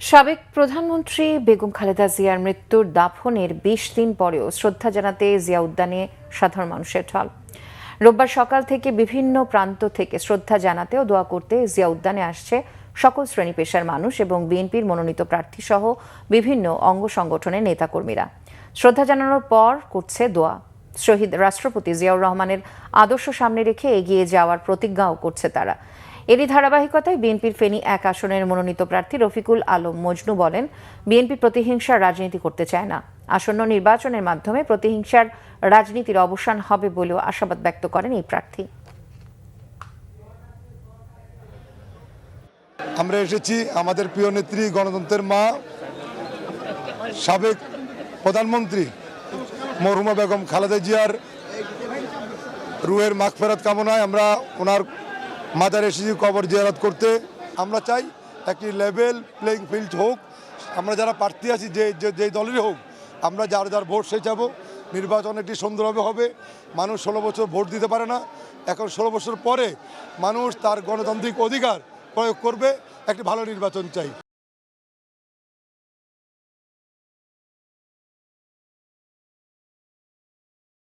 সাবেক প্রধানমন্ত্রী বেগম খালেদা জিয়ার মৃত্যুর দাফনের ২০ দিন পরেও শ্রদ্ধা জানাতে জিয়া উদ্যানে সাধারণ মানুষের ঢল। রোববার সকাল থেকে বিভিন্ন প্রান্ত থেকে শ্রদ্ধা জানাতে ও দোয়া করতে জিয়া উদ্যানে আসছে সকল শ্রেণী পেশার মানুষ এবং বিএনপির মনোনীত প্রার্থী সহ বিভিন্ন অঙ্গ সংগঠনের নেতাকর্মীরা। শ্রদ্ধা জানানোর পর করছে দোয়া। শহীদ রাষ্ট্রপতি জিয়াউর রহমানের আদর্শ সামনে রেখে এগিয়ে যাওয়ার প্রতিজ্ঞাও করছে তারা। এরই ধারাবাহিকতায় বিএনপির ফেনী ১ আসনের মনোনীত প্রার্থী রফিকুল আলম মজনু বলেন, বিএনপি প্রতিহিংসার রাজনীতি করতে চায় না। আসন্ন নির্বাচনের মাধ্যমে প্রতিহিংসার রাজনীতির অবসান হবে বলেও আশাবাদ ব্যক্ত করেন এই প্রার্থী। আমরা এসেছি আমাদের প্রিয় নেত্রী, গণতন্ত্রের মা, সাবেক প্রধানমন্ত্রী মরহুমা বেগম খালেদা জিয়ার রুহের মাগফিরাত কামনায় আমরা ওনার মাজারে এসেছি কবর জিয়ারত করতে। আমরা চাই একটি লেভেল প্লেইং ফিল্ড হোক। আমরা যারা প্রার্থী আছি যে দলেরই হোক, আমরা যার ভোট সে যাবো। নির্বাচন একটি সুন্দরভাবে হবে। মানুষ 16 বছর ভোট দিতে পারে না, এখন 16 বছর পরে মানুষ তার গণতান্ত্রিক অধিকার প্রয়োগ করবে। একটি ভালো নির্বাচন চাই।